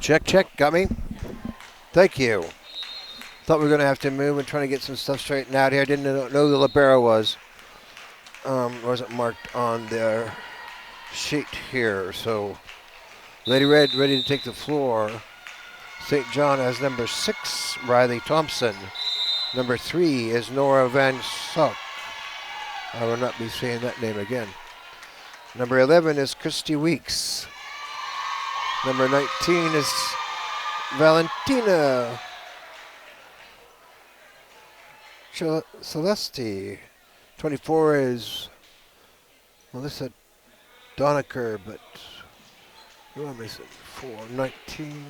Check, check. Got me? Thank you. Thought we were going to have to move and trying to get some stuff straightened out here. Didn't know the libero was. Wasn't marked on their sheet here. So Lady Red ready to take the floor. St. John has number 6, Riley Thompson. Number 3 is Nora Van Sock. I will not be saying that name again. Number 11 is Christy Weeks. Number 19 is Valentina Celeste. 24 is Melissa Donaker, but who am I missing? 4. 19.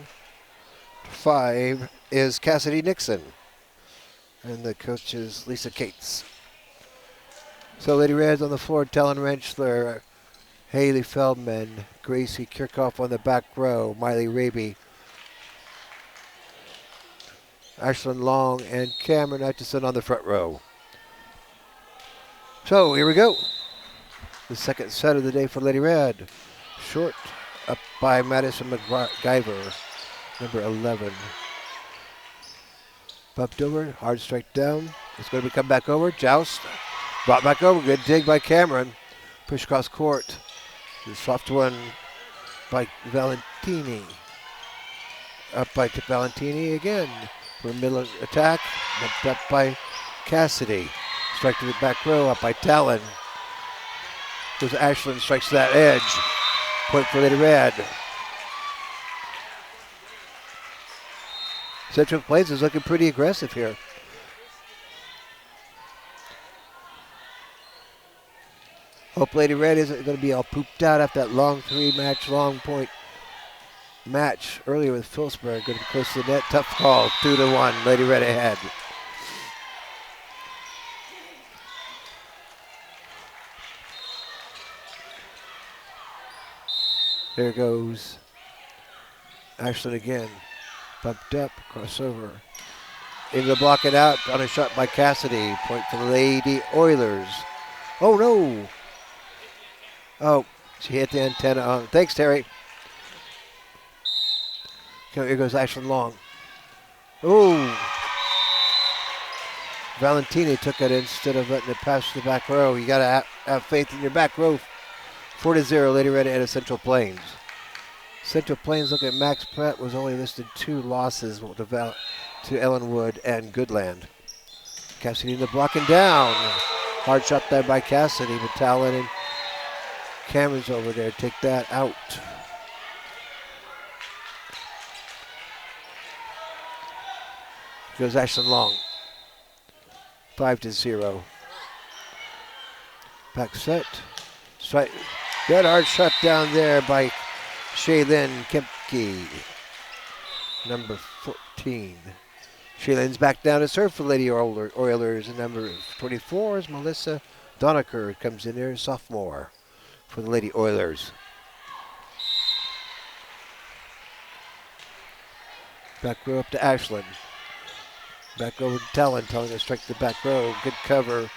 5 is Cassidy Nixon. And the coach is Lisa Cates. So Lady Red's on the floor, Talon Renchler, Haley Feldman, Gracie Kirchhoff on the back row, Miley Raby, Ashlyn Long, and Cameron Atchison on the front row. So here we go. The second set of the day for Lady Red. Short up by Madison McGyver, number 11. Bumped over, hard strike down. It's going to come back over, joust. Brought back over, good dig by Cameron. Push across court. The soft one by Valentini. Up by Valentini again. For a middle attack, bumped up by Cassidy. Strike to the back row, up by Talon. Goes Ashland, strikes to that edge. Point for Lady Red. Central Plains is looking pretty aggressive here. Hope Lady Red isn't going to be all pooped out after that long 3-match long point match earlier with Phillipsburg. Going to be close to the net. Tough call. 2-1. Lady Red ahead. There goes Ashland again. Bumped up. Crossover. Into the block and out. On a shot by Cassidy. Point for the Lady Oilers. Oh no. Oh, she hit the antenna on. Thanks, Terry. Okay, here goes Ashlyn Long. Oh. Valentini took it instead of letting it pass to the back row. You got to have faith in your back row. 4-0, Lady Red ahead of Central Plains. Central Plains, look at Max Pratt, was only listed 2 losses to Ellenwood and Goodland. Cassidy in the blocking down. Hard shot there by Cassidy, but Talon and Cameron's over there. Take that out. Goes Ashland Long. 5-0. Back set. Strike. Good hard shot down there by Shaylin Kempke. Number 14. Shaylin's back down to serve for Lady Oilers. And number 24 is Melissa Donaker. Comes in there, sophomore, for the Lady Oilers. Back row up to Ashland. Back over to Talon. Talon to strike the back row. Good cover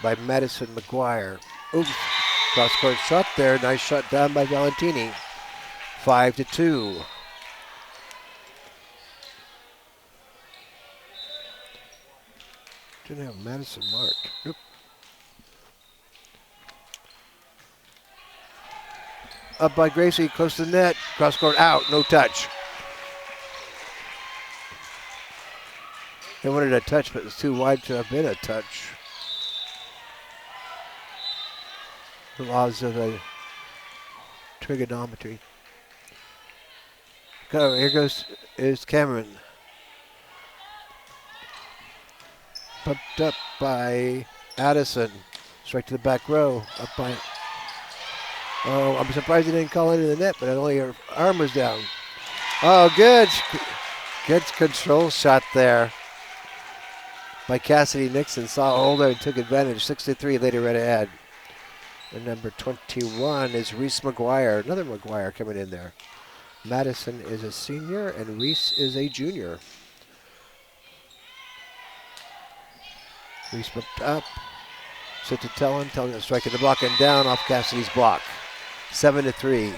by Madison McGuire. Oops. Cross court shot there. Nice shot down by Valentini. 5-2. Didn't have Madison marked. Oop. Up by Gracie, close to the net. Cross court out, no touch. They wanted a touch, but it was too wide to have been a touch. The laws of the trigonometry. Go, here is Cameron. Pumped up by Addison. Straight to the back row. Up by. Oh, I'm surprised he didn't call into the net, but only her arm was down. Oh, good. Good control shot there by Cassidy Nixon. Saw Older and took advantage. 6-3, Lady Red ahead. And number 21 is Reese McGuire. Another McGuire coming in there. Madison is a senior and Reese is a junior. Reese bumped up. Sit to Talon to strike at the block and down off Cassidy's block. 7-3.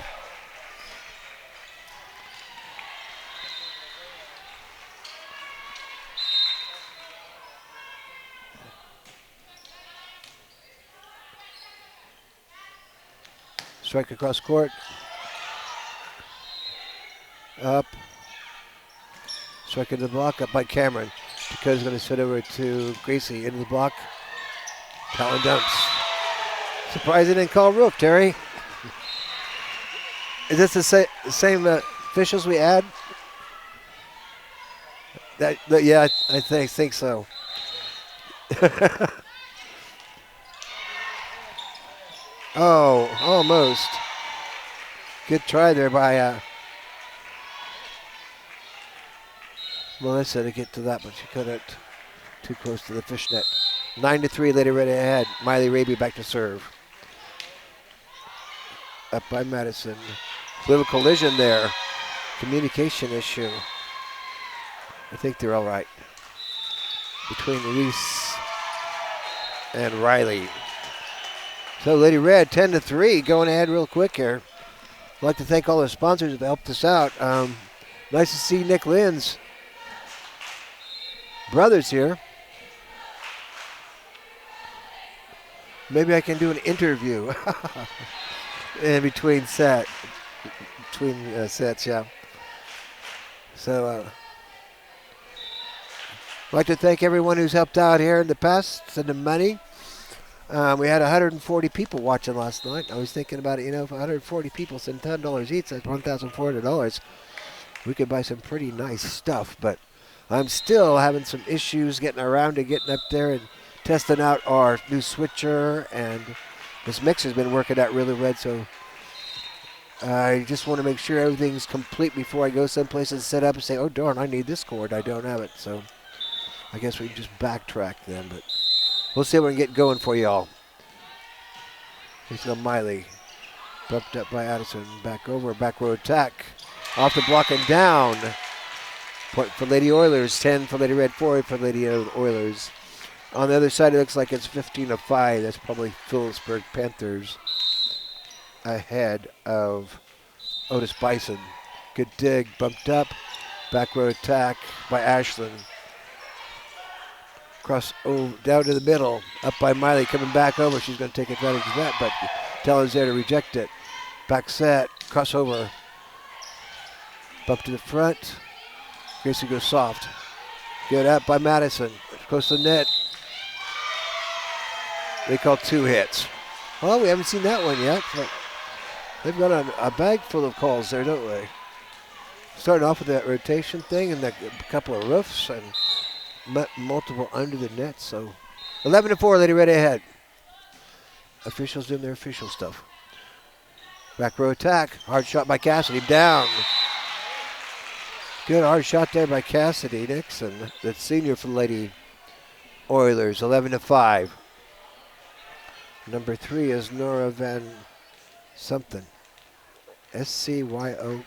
Strike across court. Up. Strike in the block. Up by Cameron. Dakota's going to sit over to Gracie. Into the block. Talon dumps. Surprised they didn't call roof, Terry. Is this the same officials we had? Yeah, I think so. Oh, almost. Good try there by Melissa to get to that, but she couldn't. Too close to the fishnet. 9-3, Lady Red ahead. Miley Raby back to serve. Up by Madison. Little collision there. Communication issue. I think they're all right. Between Reese and Riley. So Lady Red, 10-3, going ahead real quick here. I'd like to thank all the sponsors that helped us out. Nice to see Nick Lynn's brothers here. Maybe I can do an interview in between sets, yeah. So I'd like to thank everyone who's helped out here in the past, sending money. We had 140 people watching last night. I was thinking about it, if 140 people send $10 each, that's $1,400. We could buy some pretty nice stuff, but I'm still having some issues getting around to getting up there and testing out our new switcher, and this mixer's been working out really well, so I just want to make sure everything's complete before I go someplace and set up and say, oh darn, I need this cord, I don't have it. So I guess we can just backtrack then, but we'll see what we can get going for y'all. Here's no Miley, bumped up by Addison, back over, back row attack, off the block and down. Point for Lady Oilers, 10 for Lady Red, 4 for Lady Oilers. On the other side, it looks like it's 15-5. That's probably Phillipsburg Panthers ahead of Otis Bison. Good dig, bumped up. Back row attack by Ashland. Cross down to the middle, up by Miley, coming back over. She's going to take advantage of that, but Talon's there to reject it. Back set, crossover. Bump to the front. Gracie goes soft. Good up by Madison. Close to the net. They call 2 hits. Well, we haven't seen that one yet. But they've got a bag full of calls there, don't they? Starting off with that rotation thing and a couple of roofs and multiple under the net. So 11-4, Lady Red ahead. Officials doing their official stuff. Back row attack. Hard shot by Cassidy. Down. Good hard shot there by Cassidy Nixon, the senior for the Lady Oilers. 11-5. Number 3 is Nora Van something. SCYOC.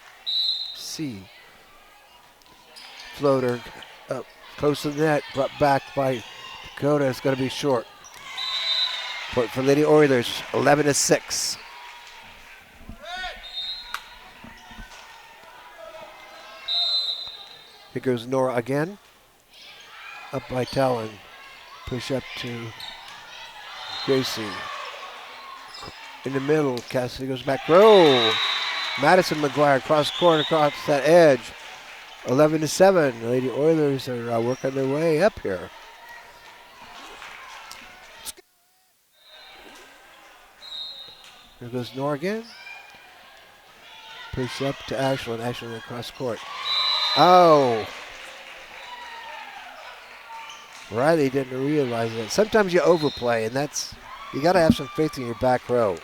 Floater up close to the net, brought back by Dakota. It's going to be short. Point for Lady Oilers, 11-6. Here goes Nora again. Up by Talon. Push up to Gracie. In the middle, Cassidy goes back row. Madison McGuire cross court across that edge. 11-7. Lady Oilers are working their way up here. Here goes Nora again. Push up to Ashland. Ashland across court. Oh. Riley didn't realize that. Sometimes you overplay, and you got to have some faith in your back row.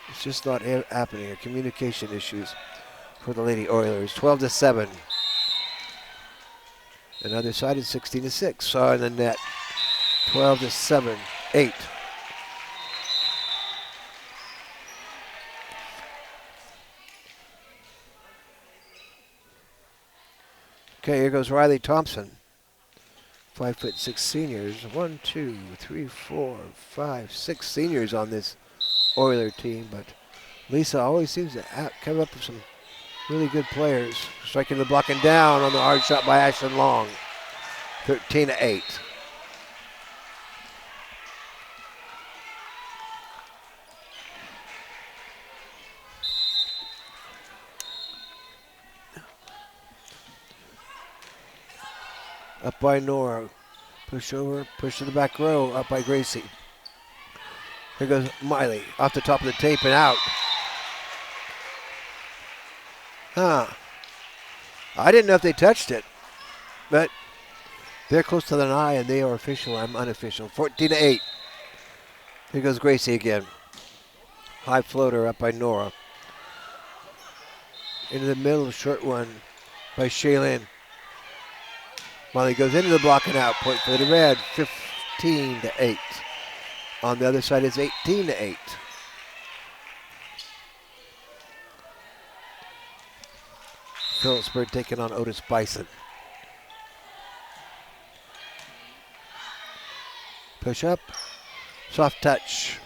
It's just not happening. Communication issues for the Lady Oilers. 12-7. Another side is 16-6. Saw in the net. 12-7. 8. Okay, here goes Riley Thompson. 5'6" seniors. 1, 2, 3, 4, 5, 6 seniors on this Oiler team, but Lisa always seems to come up with some really good players. Striking the block and down on the hard shot by Ashton Long. 13-8. Up by Nora. Push over, push to the back row. Up by Gracie. Here goes Miley. Off the top of the tape and out. I didn't know if they touched it. But they're close to the eye and they are official. I'm unofficial. 14-8. Here goes Gracie again. High floater up by Nora. Into the middle, short one by Shaylin. Molly goes into the block and out. Point for the Red. 15-8. On the other side, it's 18-8. Phillipsburg taking on Otis Bison. Push up. Soft touch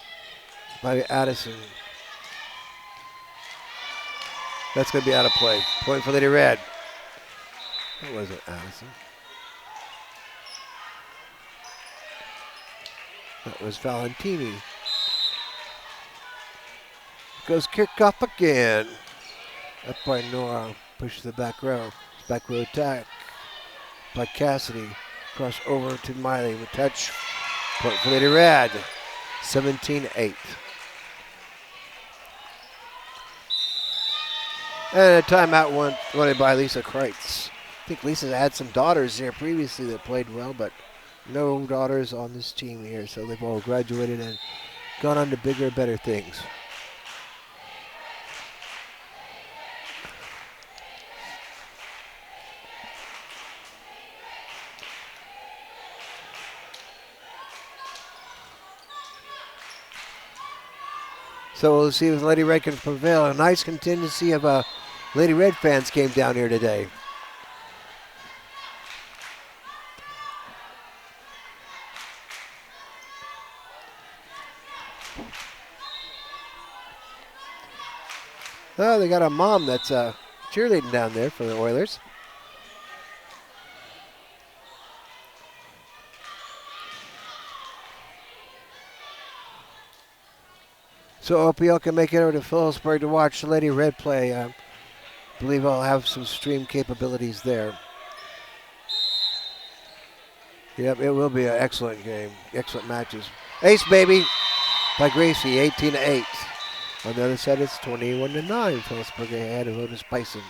by Addison. That's going to be out of play. Point for Lady Red. That wasn't Addison. That was Valentini. Goes kickoff again. Up by Nora. Pushes the back row. Back row attack by Cassidy. Cross over to Miley with touch. Point for Lady Red. 17-8. And a timeout wanted by Lisa Kreitz. I think Lisa's had some daughters here previously that played well, but no daughters on this team here, so they've all graduated and gone on to bigger, better things. So we'll see if Lady Red can prevail. A nice contingency of Lady Red fans came down here today. Oh, they got a mom that's cheerleading down there for the Oilers. So I hope y'all can make it over to Phillipsburg to watch the Lady Red play. I believe I'll have some stream capabilities there. Yep, it will be an excellent game. Excellent matches. Ace, baby, by Gracie, 18-8. On the other side, it's 21-9. Phillipsburg ahead of Otis Bison.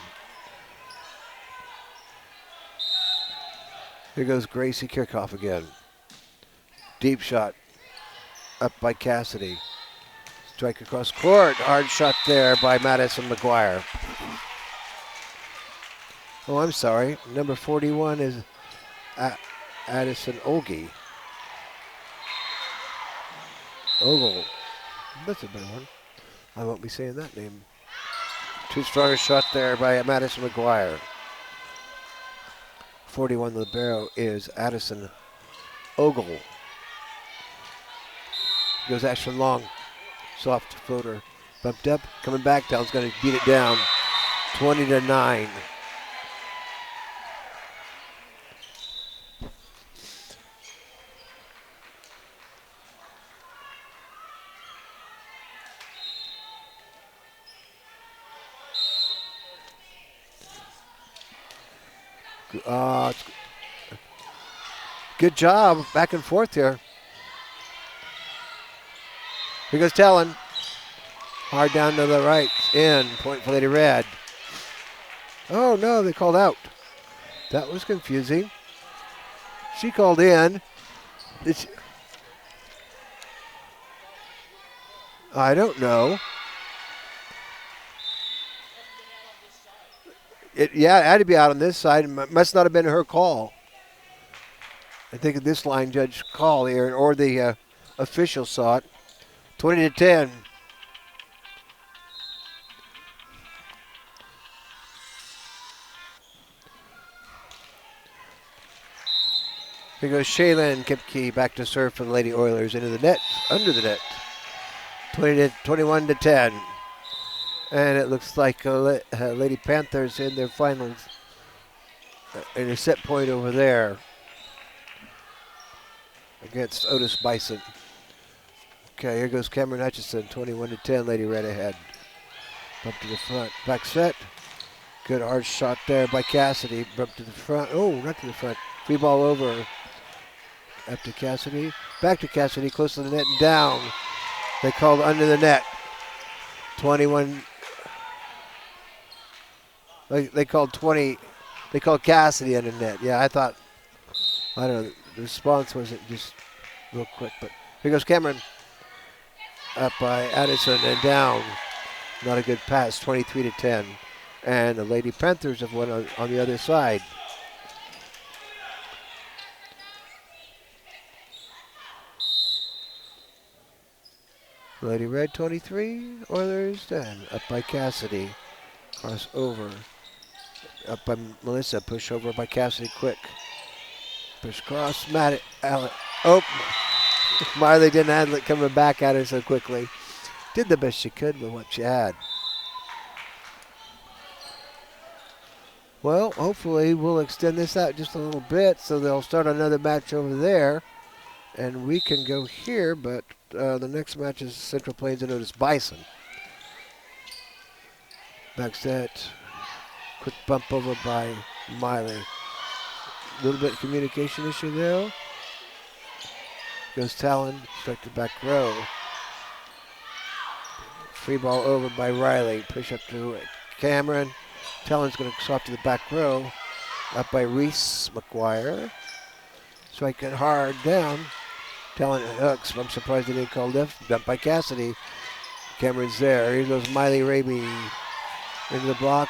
Here goes Gracie Kirchhoff again. Deep shot. Up by Cassidy. Strike across court. Hard shot there by Madison McGuire. Oh, I'm sorry. Number 41 is Addison Ogie. Ogle. That's a better one. I won't be saying that name. Too strong a shot there by Madison McGuire. 41 libero is Addison Ogle. Goes Ashton Long. Soft floater. Bumped up. Coming back. Dell's going to beat it down. 20-9. Good job. Back and forth here. Here goes Talon. Hard down to the right. In. Point for Lady Red. Oh, no, they called out. That was confusing. She called in. I don't know. It had to be out on this side. It must not have been her call. I think this line judge call here, or the official saw it. 20-10. Here goes Shaylin Kipke back to serve for the Lady Oilers into the net, under the net. 21-10. And it looks like Lady Panthers in their finals in a set point over there against Otis Bison. Okay, here goes Cameron Hutchison, 21-10, Lady Red ahead. Bump to the front, back set. Good hard shot there by Cassidy. Bump to the front. Oh, not to the front. Free ball over. Up to Cassidy. Back to Cassidy, close to the net and down. They called under the net. 21. They called 20. They called Cassidy under the net. Yeah, I thought, I don't know, the response wasn't just real quick. But here goes Cameron. Up by Addison and down. Not a good pass, 23-10. And the Lady Panthers have won on the other side. Lady Red 23, Oilers 10. Up by Cassidy. Cross over. Up by Melissa. Push over by Cassidy quick. Push cross. Matt Allen. Oh, Marley didn't handle it coming back at her so quickly. Did the best she could with what she had. Well, hopefully we'll extend this out just a little bit so they'll start another match over there. And we can go here, but the next match is Central Plains and Otis Bison. Back set. Quick bump over by Miley. A little bit of communication issue there. Goes Talon, straight to back row. Free ball over by Riley. Push up to Cameron. Talon's going to swap to the back row. Up by Reese McGuire. Striking hard down. Talon hooks. I'm surprised they didn't call lift. Dumped by Cassidy. Cameron's there. Here goes Miley Raby into the block.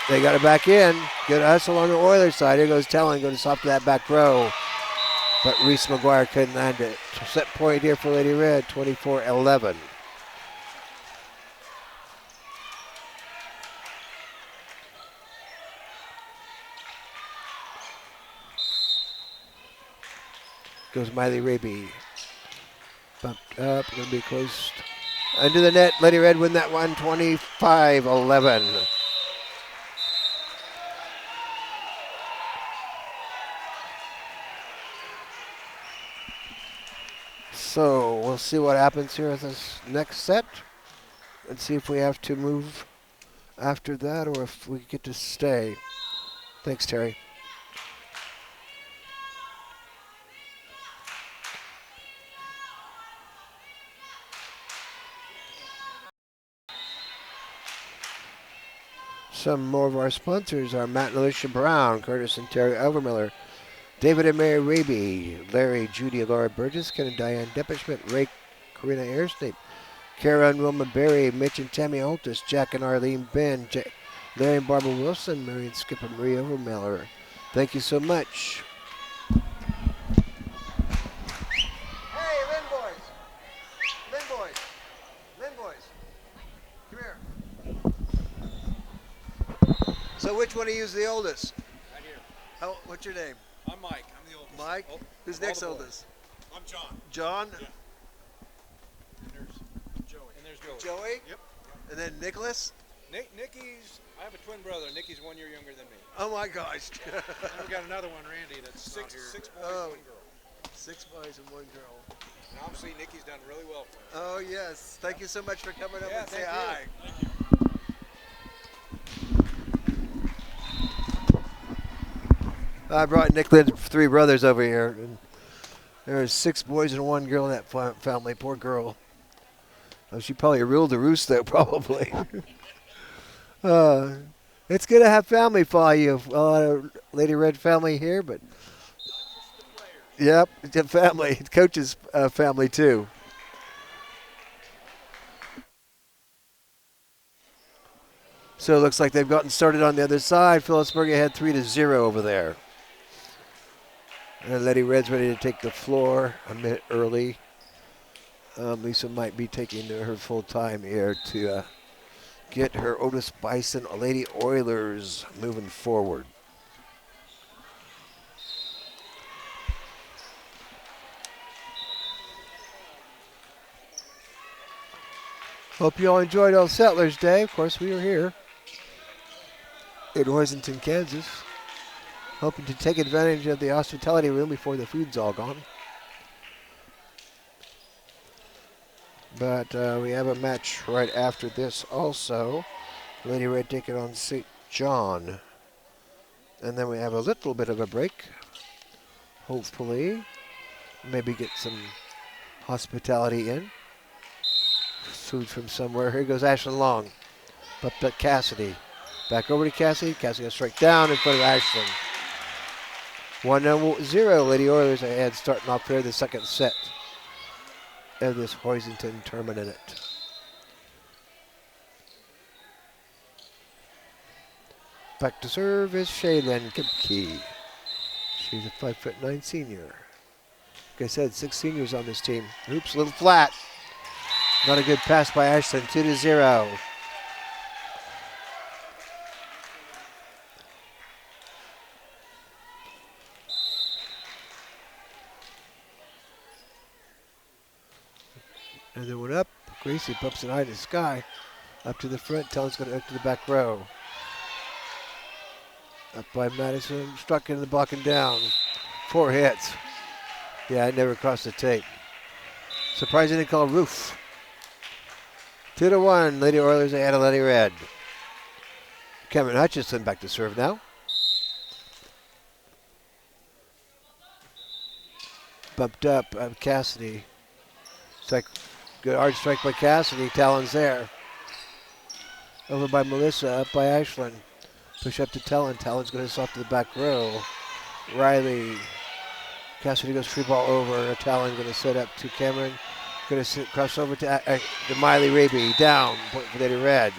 They got it back in. Good hustle on the Oilers side. Here goes Talon. Going to swap to that back row. But Reese McGuire couldn't land it. Set point here for Lady Red. 24-11. Goes Miley Raby. Bumped up, going to be close. Under the net, Lady Red win that one, 25-11. So we'll see what happens here with this next set. And see if we have to move after that or if we get to stay. Thanks, Terry. Some more of our sponsors are Matt and Alicia Brown, Curtis and Terry Overmiller, David and Mary Raby, Larry, Judy, and Laura Burgess, Ken and Diane Deppenschmidt, Ray, Karina Airsnake, Kara and Wilma Berry, Mitch and Tammy Altus, Jack and Arlene Ben, Larry and Barbara Wilson, Mary and Skip and Marie Overmiller. Thank you so much. Hey, Lynn boys. Lynn boys. Lynn boys. Come here. So which one of you is the oldest? Right here. Oh, what's your name? I'm Mike. I'm the oldest. Mike? Oh, Who's next oldest? I'm John. John? Yeah. And there's Joey. And there's Joey. Joey? Yep. And then Nicholas? Nicky's, I have a twin brother. Nicky's 1 year younger than me. Oh my gosh. And we got another one, Randy, that's Six boys, Oh. 1 girl. 6 boys and 1 girl. And obviously Nicky's done really well for us. Oh yes. Thank you so much for coming up Yeah, and say thank you. hi. Thank you. I brought Nick Lynn's 3 brothers over here. And there's 6 boys and 1 girl in that family. Poor girl. Oh, she probably ruled the roost though, probably. It's good to have family follow you. A lot of Lady Red family here, but yep, it's a family. It's Coach's family too. So it looks like they've gotten started on the other side. Phillipsburg ahead 3-0 over there. And Lady Red's ready to take the floor a minute early. Lisa might be taking her full time here to get her Otis Bison Lady Oilers moving forward. Hope you all enjoyed Old Settlers Day. Of course, we were here in Hosington, Kansas, hoping to take advantage of the hospitality room before the food's all gone. But we have a match right after this also. Lady Red taking on St. John. And then we have a little bit of a break. Hopefully, maybe get some hospitality in. Food from somewhere. Here goes Ashlyn Long. Up to Cassidy. Back over to Cassidy. Cassidy gonna strike down in front of Ashlyn. 1-0 Lady Oilers ahead, starting off here the second set of this Hosington tournament. Back to serve is Shaylin Kipke. She's a 5'9" senior. Like I said, 6 seniors on this team. Oops, a little flat. Not a good pass by Ashlyn. 2-0. And then went up. Gracie bumps it high to the sky. Up to the front. Talon's going to up to the back row. Up by Madison. Struck into the block and down. 4 hits. Yeah, I never crossed the tape. Surprising they call roof. 2-1. Lady Oilers ahead of Lady Red. Cameron Hutchison back to serve now. Bumped up Cassidy. Strike, good hard strike by Cassidy. Talon's there. Over by Melissa. Up by Ashlyn. Push up to Talon. Talon's going to soft to the back row. Riley. Cassidy goes free ball over. Talon going to set up to Cameron. Going to cross over to Miley Raby. Down. Point for Lady Red.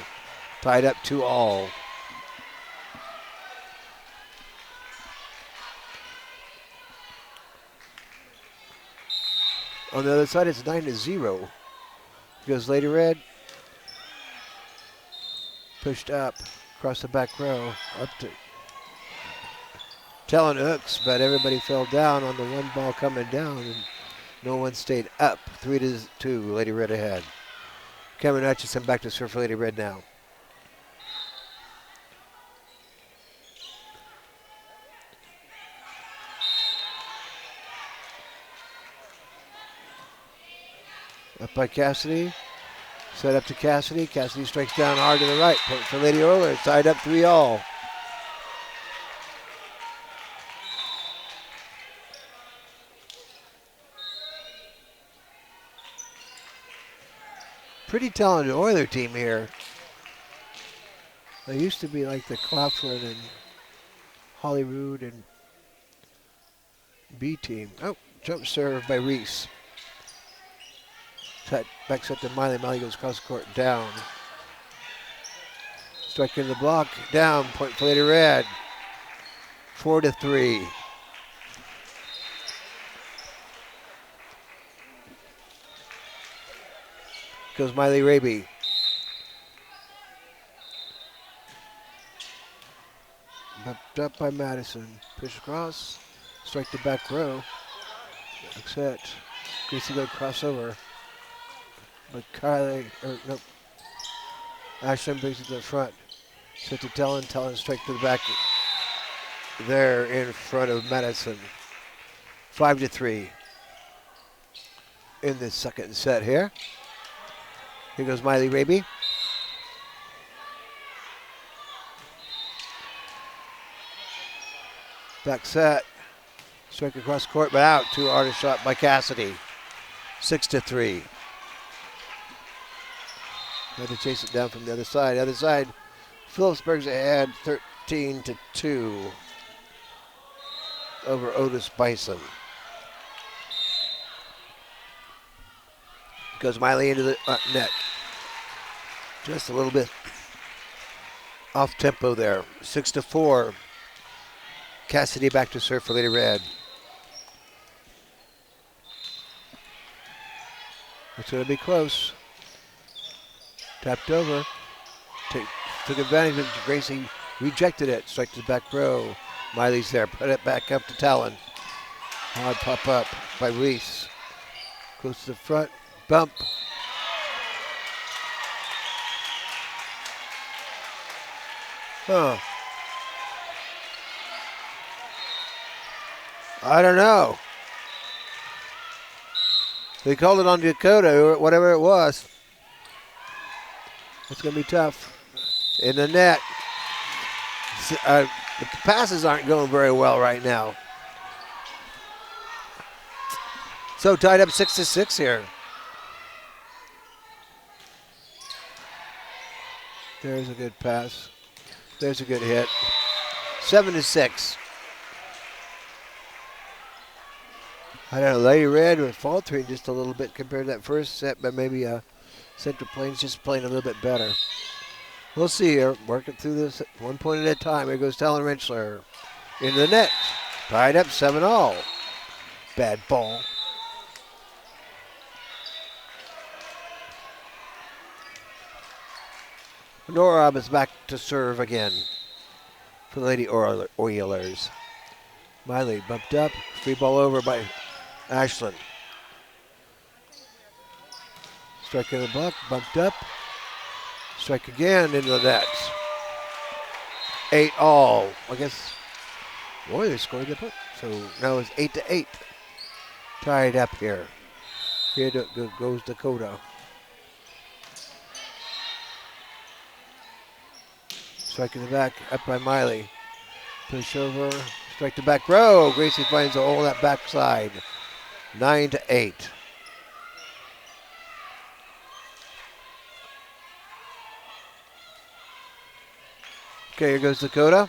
Tied up 2-all. On the other side, it's 9-0. Goes Lady Red. Pushed up. Across the back row. Up to Talon hooks, but everybody fell down on the one ball coming down. And no one stayed up. 3-2. Lady Red ahead. Cameron Hutchison back to serve for Lady Red now. Up by Cassidy. Set up to Cassidy. Cassidy strikes down hard to the right. Point for Lady Oilers. Tied up 3-all. Pretty talented Oiler team here. They used to be like the Claflin and Holyrood and B team. Oh, jump serve by Reese. Back set to Miley. Miley goes across the court, down. Strike into the block, down. Point for Lady Red. 4-3. Goes Miley Raby. Bumped up by Madison. Push across. Strike the back row. Back set. Gracie go crossover. But Kylie, nope. Ashton brings it to the front. Set to Talon. Talon strike to the back. There in front of Madison. 5-3. In the second set here. Here goes Miley Raby. Back set. Strike across court, but out. 2 artist shot by Cassidy. 6-3. Had to chase it down from the other side. Other side, Phillipsburg's ahead 13-2 over Otis Bison. Goes Miley into the net. Just a little bit off tempo there. 6-4. Cassidy back to serve for Lady Red. It's going to be close. Tapped over. Took advantage of it. Gracie rejected it. Strike to the back row. Miley's there. Put it back up to Talon. Hard pop up by Reese. Close to the front. Bump. Huh. I don't know. They called it on Dakota or whatever it was. It's going to be tough. In the net. But the passes aren't going very well right now. So tied up 6-6 here. There's a good pass. There's a good hit. 7-6. I don't know. Lady Red was faltering just a little bit compared to that first set, but maybe Central Plains just playing a little bit better. We'll see here. Working through this 1 point at a time. Here goes Talon Rentschler. Into the net. Tied up 7-all. Bad ball. Norab is back to serve again for the Lady Oilers. Miley bumped up. Free ball over by Ashland. Strike in the block. Bumped up. Strike again into the net. 8-all. I guess, boy, they scored a good point. So now it's 8-8. Tied up here. Here goes Dakota. Strike in the back, up by Miley. Push over, strike the back row. Gracie finds a hole in that backside. 9-8. Okay, here goes Dakota.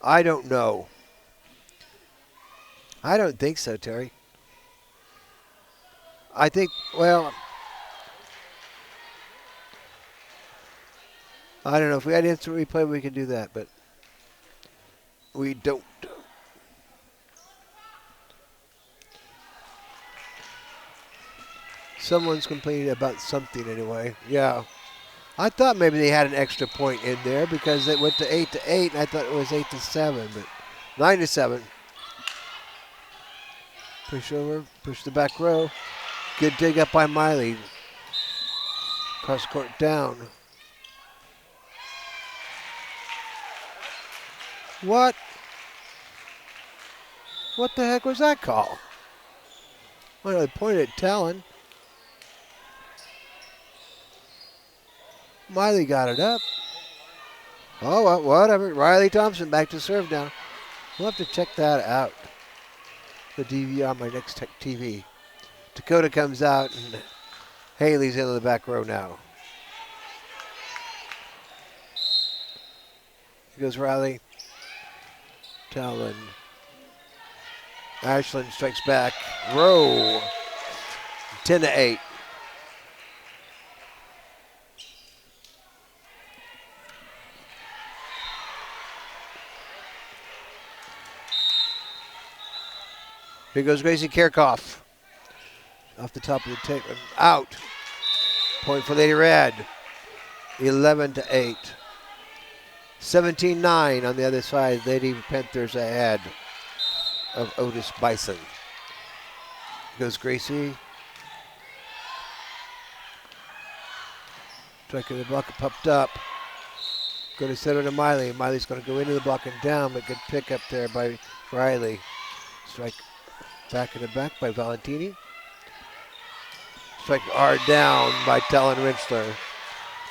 I don't know. I don't think so, Terry. I think, well, I don't know. If we had instant replay, we could do that, but we don't. Someone's complaining about something anyway. Yeah. I thought maybe they had an extra point in there because it went to 8-8, and I thought it was 8-7, but 9-7. Push over, push the back row. Good dig up by Miley. Cross court down. What? What the heck was that call? Well, they pointed at Talon. Miley got it up. Oh, well, whatever. Riley Thompson back to serve now. We'll have to check that out. The DVR on my next tech TV. Dakota comes out and Haley's into the back row now. Here goes Riley. Talon. Ashland strikes back. Row. 10-8. Here goes Gracie Kirchhoff. Off the top of the tape. Out. Point for Lady Red. 11-8. 17-9 on the other side. Lady Panthers ahead of Otis Bison. Here goes Gracie. Striking the block, pumped up. Going to center to Miley. Miley's going to go into the block and down, but good pick up there by Riley. Strike back in the back by Valentini. Strike hard down by Talon Rentschler.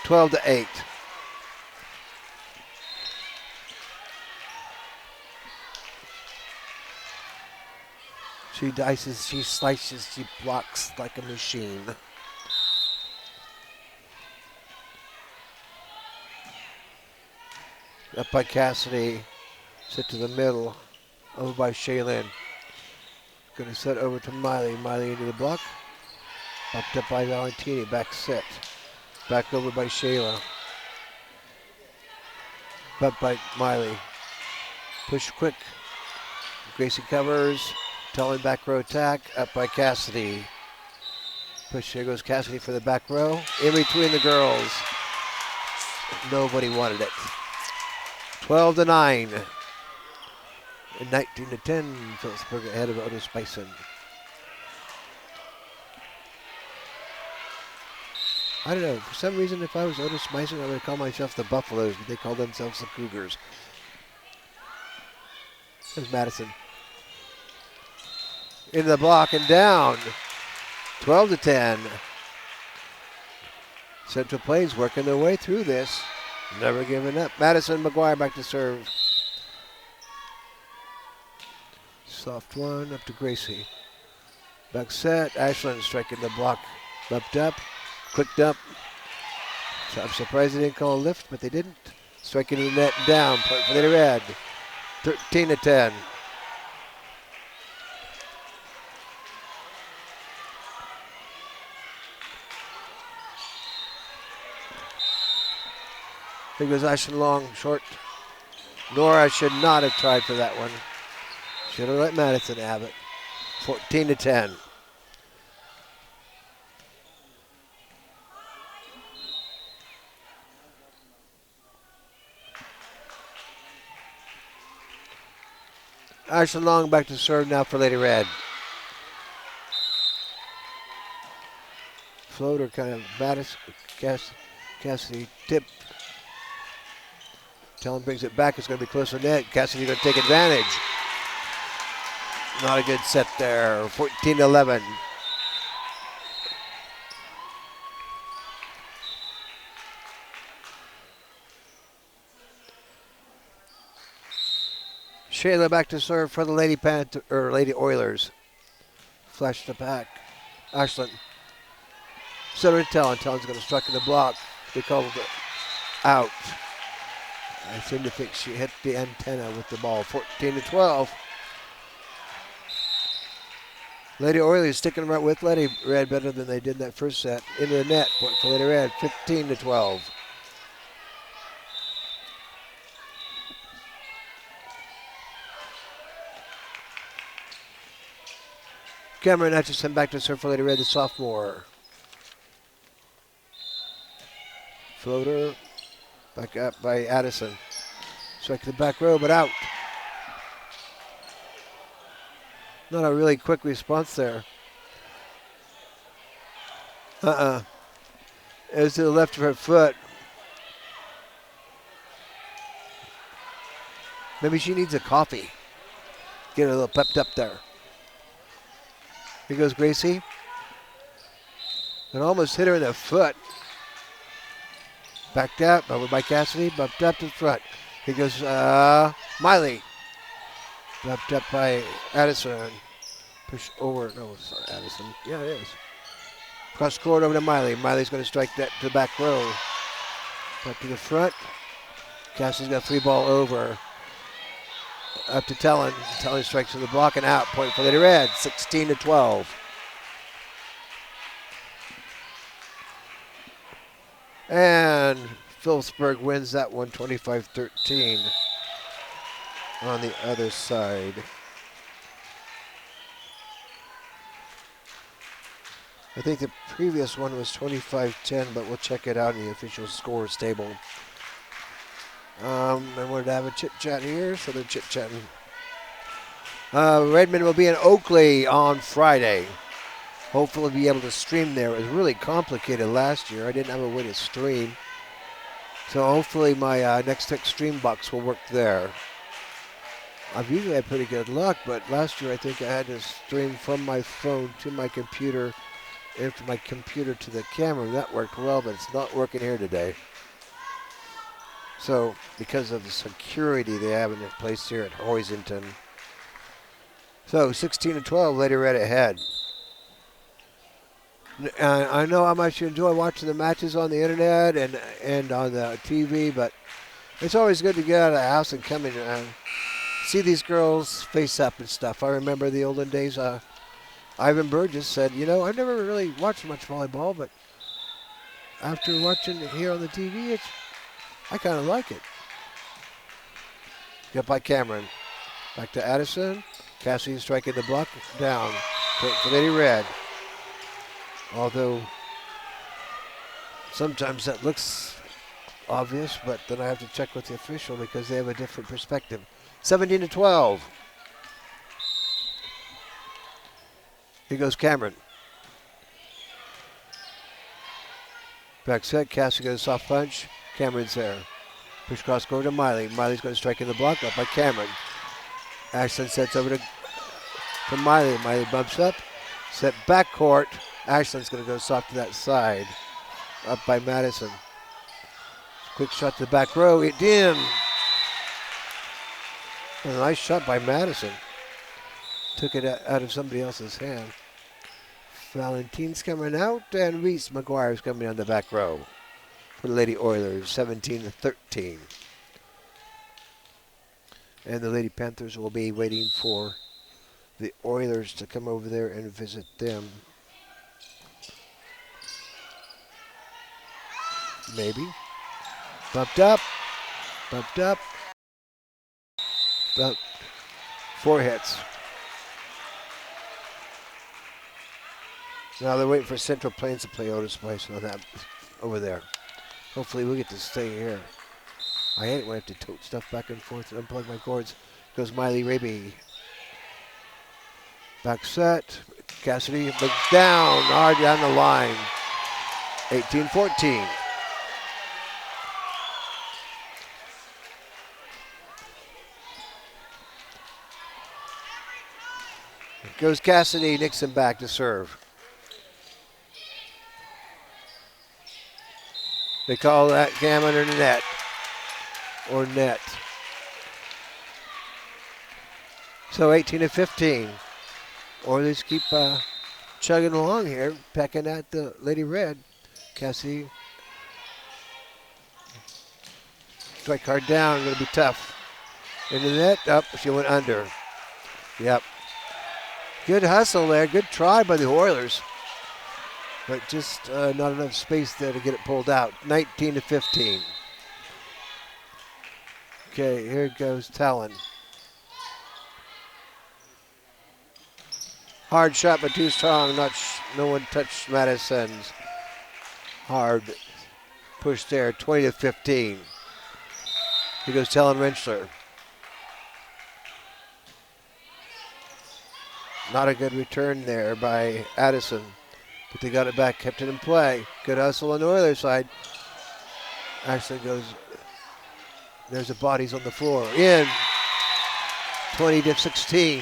12-8. She dices, she slices, she blocks like a machine. Up by Cassidy. Sit to the middle. Over by Shaylin. Going to set over to Miley. Miley into the block. Bumped up by Valentini. Back set. Back over by Shayla. Bumped by Miley. Push quick. Gracie covers. Talon back row attack. Up by Cassidy. Push. Here goes Cassidy for the back row. In between the girls. Nobody wanted it. 12-9. And 19-10, Phillipsburg ahead of Otis Bison. I don't know, for some reason if I was Otis Bison, I would call myself the Buffaloes, but they call themselves the Cougars. There's Madison. into the block and down. 12-10. Central Plains working their way through this. Never giving up. Madison McGuire back to serve. Soft one up to Gracie. Back set. Ashland striking the block. Bumped up. Quick dump. So I'm surprised they didn't call a lift, but they didn't. Striking the net down. Point for the red. 13-10. I think it was Ashland long, short. Nora should not have tried for that one. Should have let Madison have it. 14-10. Ashland Long back to serve now for Lady Red. Floater kind of Madison, Cassidy tip. Tellen brings it back. It's going to be close to net. Cassidy going to take advantage. Not a good set there. 14-11. Shayla back to serve for the Lady Oilers. Flash the pack. Ashland. Center to Tellen. Tellen's going to strike in the block. They called it out. I seem to think she hit the antenna with the ball. 14-12. Lady Oilers sticking right with Lady Red better than they did in that first set. Into the net. Point for Lady Red. 15-12. Cameron Hutchison back to serve for Lady Red, the sophomore. Floater. Back up by Addison. Strike to the back row, but out. Not a really quick response there. It was to the left of her foot. Maybe she needs a coffee. Get her a little pepped up there. Here goes Gracie. And almost hit her in the foot. Backed out, over by Cassidy, bumped up to the front. Here goes Miley. Bumped up by Addison. Push over, no, it's not Addison. Yeah, it is. Cross court over to Miley. Miley's going to strike that to the back row. Back to the front. Cassidy's got a free ball over. Up to Tellen. Tellen strikes to the block and out. Point for Lady Red, 16-12. And Phillipsburg wins that one, 25-13 on the other side. I think the previous one was 25-10, but we'll check it out in the official scores table. I wanted to have a chit-chat here, so they're chit-chatting. Redmond will be in Oakley on Friday. Hopefully be able to stream there. It was really complicated last year. I didn't have a way to stream. So hopefully my next tech stream box will work there. I've usually had pretty good luck, but last year I think I had to stream from my phone to my computer and from my computer to the camera. That worked well, but it's not working here today. So because of the security they have in place here at Hosington. So 16-12, Lady Red ahead. I know how much you enjoy watching the matches on the internet and on the TV, but it's always good to get out of the house and come in and see these girls face up and stuff. I remember the olden days. Ivan Burgess said, you know, I've never really watched much volleyball, but after watching it here on the TV, I kind of like it. Got by Cameron. Back to Addison. Cassidy striking the block down. Point for Lady Red. Although sometimes that looks obvious, but then I have to check with the official because they have a different perspective. 17-12. Here goes Cameron. Back set, Cassidy goes soft punch. Cameron's there. Push cross court to Miley. Miley's going to strike in the block up by Cameron. Ashland sets over to to Miley. Miley bumps up. Set back court. Ashland's going to go soft to that side. Up by Madison. Quick shot to the back row. It in. A nice shot by Madison. Took it out of somebody else's hand. Valentine's coming out, and Reese McGuire's coming on the back row for the Lady Oilers, 17-13. And the Lady Panthers will be waiting for the Oilers to come over there and visit them. Maybe. Bumped up. Bumped up. Bumped. 4 hits. Now they're waiting for Central Plains to play Otis Place on that over there. Hopefully we'll get to stay here. I hate it when I have to tote stuff back and forth and unplug my cords. Goes Miley Raby. Back set. Cassidy looks down, hard down the line. 18-14. Goes Cassidy, Nixon back to serve. They call that cam under the net. Or net. So 18-15. Oilers keep chugging along here, pecking at the Lady Red. Cassidy. Strike hard down, going to be tough. Into the net, up, she went under. Yep. Good hustle there, good try by the Oilers. But just not enough space there to get it pulled out. 19-15. Okay, here goes Talon. Hard shot, but too strong. No one touched Madison's hard push there. 20-15. Here goes Talon Rentschler. Not a good return there by Addison. But they got it back, kept it in play. Good hustle on the Oilers side. Actually goes, there's the bodies on the floor. In. 20-16.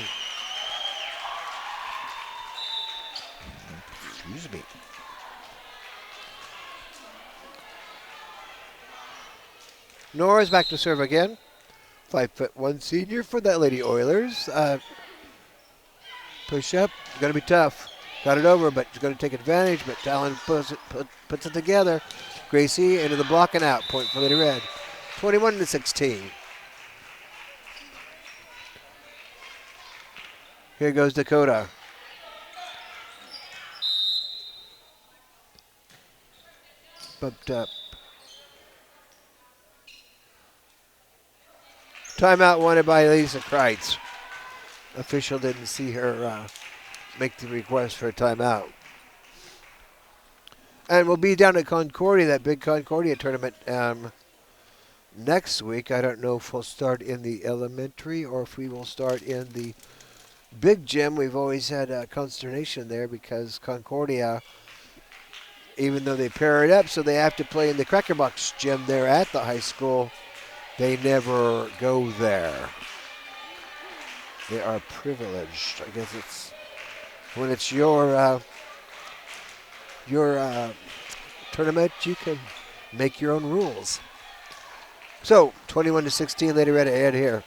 Excuse me. Nora's back to serve again. 5'1" senior for that Lady Oilers. Push up, gonna be tough. Got it over, but she's going to take advantage, but Talon puts it together. Gracie into the block and out. Point for Lady Red. 21-16. Here goes Dakota. Bumped up. Timeout wanted by Lisa Kreitz. Official didn't see her make the request for a timeout. And we'll be down at Concordia, that big Concordia tournament next week. I don't know if we'll start in the elementary or if we will start in the big gym. We've always had consternation there because Concordia, even though they pair it up so they have to play in the Cracker Box gym there at the high school, they never go there. They are privileged. I guess it's when it's your tournament, you can make your own rules. So 21-16, Lady Red ahead here.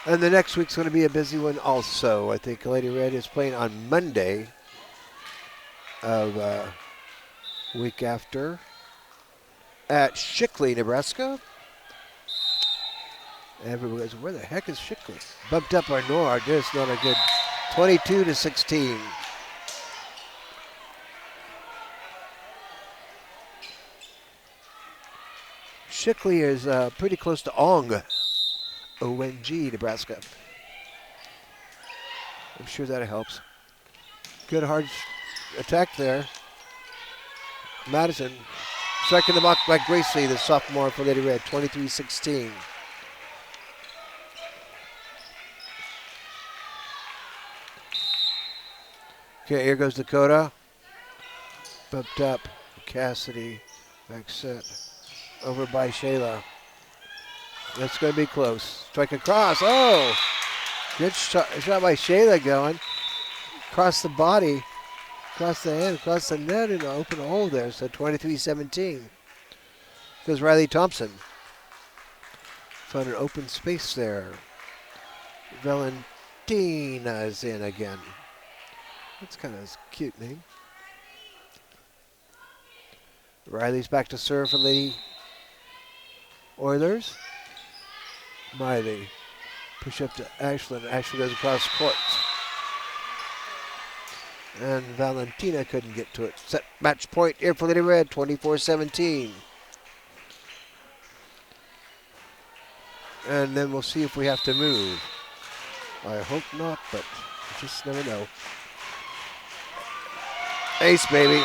And the next week's going to be a busy one also. I think Lady Red is playing on Monday of week after at Shickley, Nebraska. Everybody goes, where the heck is Shickley? Bumped up by Nora, just not a good 22-16. Shickley is pretty close to Ong, O-N-G, Nebraska. I'm sure that helps. Good hard attack there. Madison striking the block by Gracie, the sophomore for Lady Red, 23-16. Okay, here goes Dakota. Bumped up. Cassidy. Back set. Over by Shayla. That's going to be close. Strike across. Oh! Good shot by Shayla going. Across the body, across the hand, across the net, and open hole there. So 23-17. Goes Riley Thompson. Found an open space there. Valentina is in again. That's kind of a cute name. Riley's back to serve for Lady Oilers. Miley. Push up to Ashland. Ashland goes across court. And Valentina couldn't get to it. Set match point here for Lady Red, 24-17. And then we'll see if we have to move. I hope not, but you just never know. Ace, baby.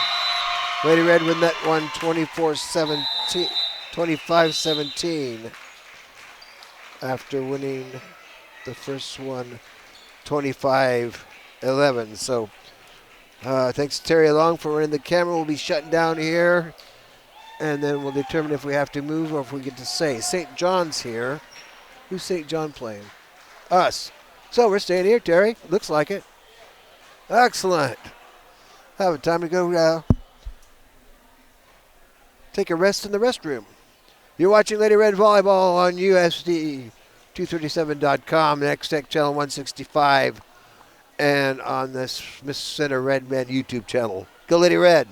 Lady Red win that one 25-17 after winning the first one 25-11. So thanks to Terry Long for running the camera. We'll be shutting down here, and then we'll determine if we have to move or if we get to say. St. John's here. Who's St. John playing? Us. So we're staying here, Terry. Looks like it. Excellent. Have a time to go take a rest in the restroom. You're watching Lady Red Volleyball on USD237.com, Next Tech Channel 165, and on this Miss Center Red Men YouTube channel. Go Lady Red.